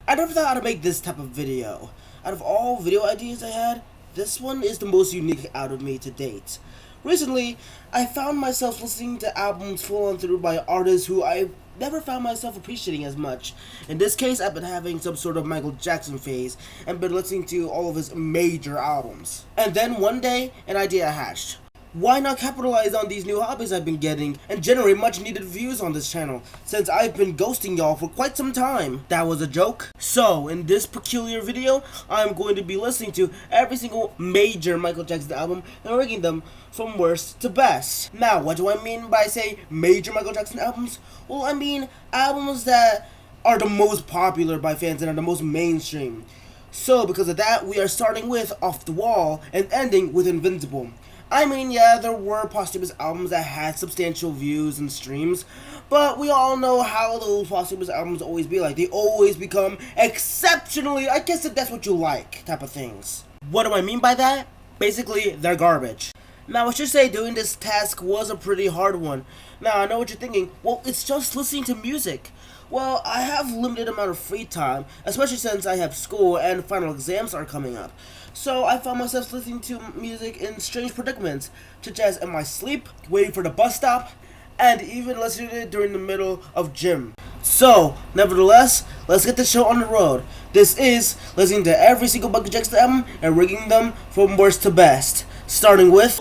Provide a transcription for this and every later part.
I never thought I'd make this type of video. Out of all video ideas I had, this one is the most unique out of me to date. Recently, I found myself listening to albums full on through by artists who I never found myself appreciating as much. In this case, I've been having some sort of Michael Jackson phase and been listening to all of his major albums. And then one day, an idea hatched. Why not capitalize on these new hobbies I've been getting and generate much needed views on this channel, since I've been ghosting y'all for quite some time? That was a joke? So, in this peculiar video, I'm going to be listening to every single major Michael Jackson album and ranking them from worst to best. Now, what do I mean by say major Michael Jackson albums? Well, I mean albums that are the most popular by fans and are the most mainstream. So, because of that, we are starting with Off the Wall and ending with Invincible. I mean, yeah, there were posthumous albums that had substantial views and streams, but we all know how those posthumous albums always be like. They always become exceptionally, I guess if that's what you like, type of things. What do I mean by that? Basically, they're garbage. Now, I should say doing this task was a pretty hard one. Now, I know what you're thinking, well, it's just listening to music. Well, I have limited amount of free time, especially since I have school and final exams are coming up. So I found myself listening to music in strange predicaments, such as in my sleep, waiting for the bus stop, and even listening to it during the middle of gym. So, nevertheless, let's get the show on the road. This is listening to every single Michael Jackson album and ranking them from worst to best. Starting with...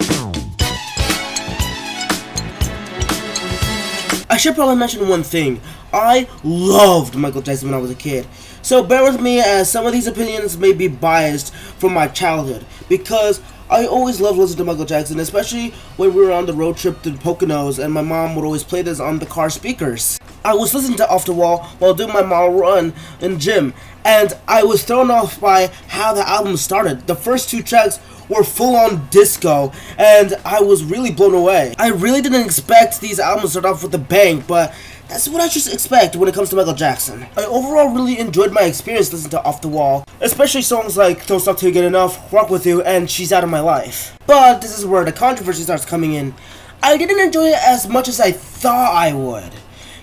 I should probably mention one thing. I loved Michael Jackson when I was a kid. So bear with me as some of these opinions may be biased from my childhood, because I always loved listening to Michael Jackson, especially when we were on the road trip to the Poconos and my mom would always play this on the car speakers. I was listening to Off the Wall while doing my mile run in gym, and I was thrown off by how the album started. The first two tracks were full-on disco, and I was really blown away. I really didn't expect these albums to start off with a bang, but that's what I should expect when it comes to Michael Jackson. I overall really enjoyed my experience listening to Off the Wall, especially songs like Don't Stop Till You Get Enough, Rock With You, and She's Out of My Life. But this is where the controversy starts coming in. I didn't enjoy it as much as I thought I would.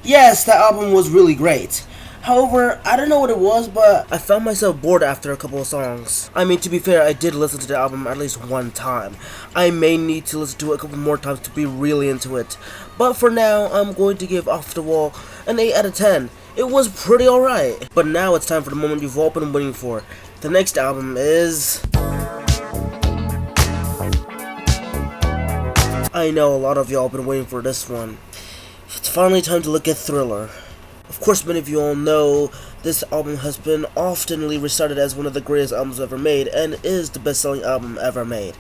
Yes, the album was really great. However, I don't know what it was, but I found myself bored after a couple of songs. I mean, to be fair, I did listen to the album at least one time. I may need to listen to it a couple more times to be really into it. But for now, I'm going to give Off the Wall an 8 out of 10. It was pretty alright. But now it's time for the moment you've all been waiting for. The next album is... I know a lot of y'all have been waiting for this one. It's finally time to look at Thriller. Of course, many of you all know this album has been oftenly recited as one of the greatest albums ever made and is the best-selling album ever made.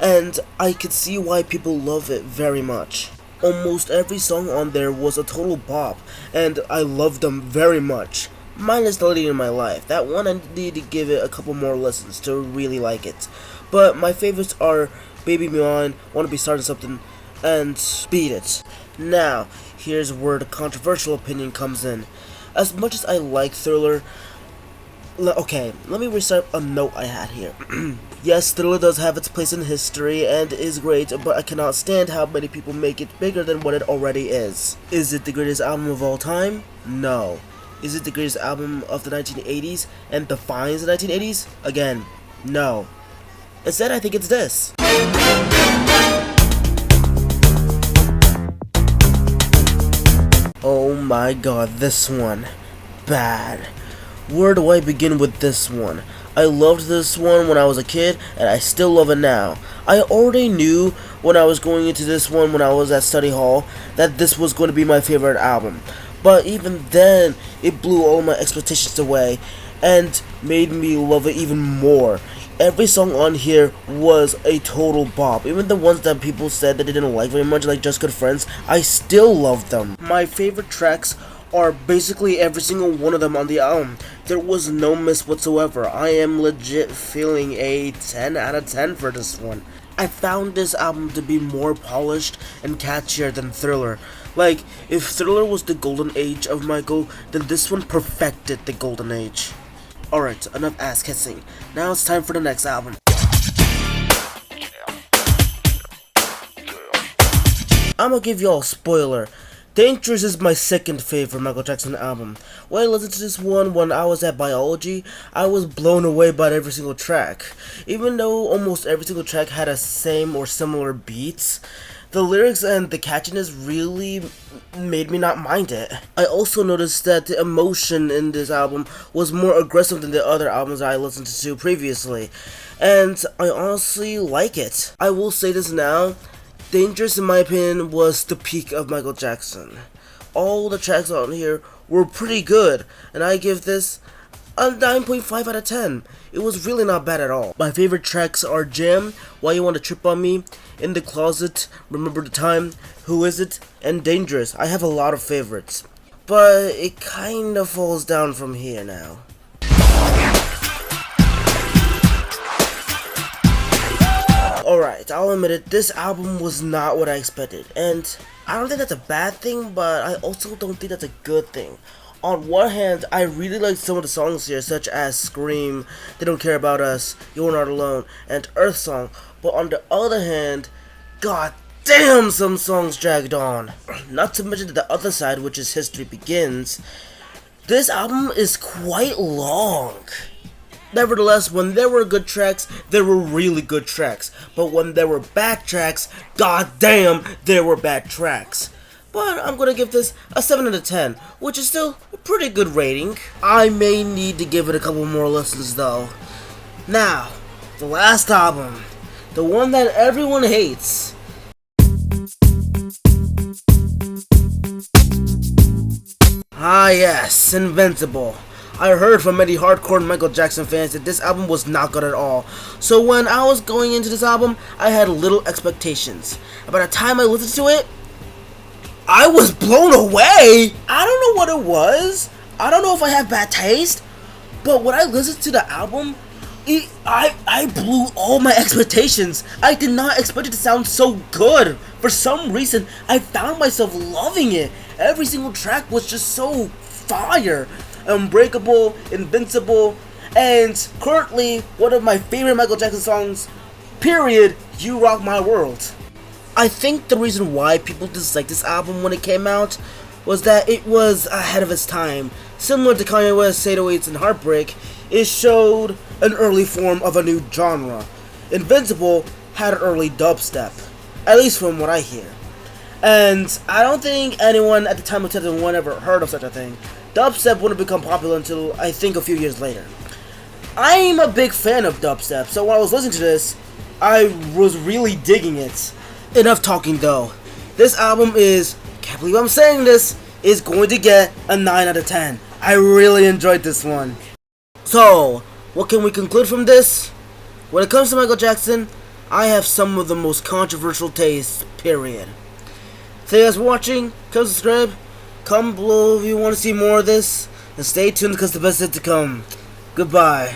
And I could see why people love it very much. Almost every song on there was a total bop, and I loved them very much. Minus The Lady in My Life. That one I need to give it a couple more listens to really like it. But my favorites are Baby Me On, Wanna Be Starting Something, and Beat It. Now, here's where the controversial opinion comes in. As much as I like Thriller, okay, let me recite a note I had here. Yes, Thriller does have its place in history and is great, but I cannot stand how many people make it bigger than what it already is. Is it the greatest album of all time? No. Is it the greatest album of the 1980s and defines the 1980s? Again, no. Instead, I think it's this. Oh my god, this one. Bad. Where do I begin with this one? I loved this one when I was a kid, and I still love it now. I already knew when I was going into this one when I was at study hall that this was going to be my favorite album. But even then, it blew all my expectations away and made me love it even more. Every song on here was a total bop. Even the ones that people said that they didn't like very much, like Just Good Friends, I still loved them. My favorite tracks are basically every single one of them on the album. There was no miss whatsoever. I am legit feeling a 10 out of 10 for this one. I found this album to be more polished and catchier than Thriller. Like, if Thriller was the golden age of Michael, then this one perfected the golden age. Alright, enough ass kissing. Now it's time for the next album. I'm gonna give y'all a spoiler. Dangerous is my second favorite Michael Jackson album. When I listened to this one when I was at biology, I was blown away by every single track. Even though almost every single track had a same or similar beats, the lyrics and the catchiness really made me not mind it. I also noticed that the emotion in this album was more aggressive than the other albums I listened to previously, and I honestly like it. I will say this now. Dangerous, in my opinion, was the peak of Michael Jackson. All the tracks on here were pretty good, and I give this a 9.5 out of 10. It was really not bad at all. My favorite tracks are Jam, Why You Want to Trip on Me, In the Closet, Remember the Time, Who Is It, and Dangerous. I have a lot of favorites, but it kind of falls down from here now. Alright, I'll admit it, this album was not what I expected, and I don't think that's a bad thing, but I also don't think that's a good thing. On one hand, I really like some of the songs here, such as Scream, They Don't Care About Us, You're Not Alone, and Earth Song, but on the other hand, god damn, some songs dragged on. Not to mention the other side, which is History Begins. This album is quite long. Nevertheless, when there were good tracks, there were really good tracks. But when there were bad tracks, god damn, there were bad tracks. But I'm gonna give this a 7 out of 10, which is still a pretty good rating. I may need to give it a couple more listens though. Now, the last album, the one that everyone hates. Ah yes, Invincible. I heard from many hardcore Michael Jackson fans that this album was not good at all. So when I was going into this album, I had little expectations. By the time I listened to it, I was blown away! I don't know what it was. I don't know if I have bad taste. But when I listened to the album, I blew all my expectations. I did not expect it to sound so good. For some reason, I found myself loving it. Every single track was just so fire. Unbreakable, Invincible, and currently one of my favorite Michael Jackson songs, period, You Rock My World. I think the reason why people disliked this album when it came out was that it was ahead of its time. Similar to Kanye West's 808s and Heartbreak, it showed an early form of a new genre. Invincible had an early dubstep, at least from what I hear. And I don't think anyone at the time of 2001 ever heard of such a thing. Dubstep wouldn't become popular until, I think, a few years later. I'm a big fan of dubstep, so when I was listening to this, I was really digging it. Enough talking though. This album is, can't believe I'm saying this, is going to get a 9 out of 10. I really enjoyed this one. So, what can we conclude from this? When it comes to Michael Jackson, I have some of the most controversial tastes, period. Thank you guys for watching. Come subscribe. Comment below if you want to see more of this. And stay tuned because the best is yet to come. Goodbye.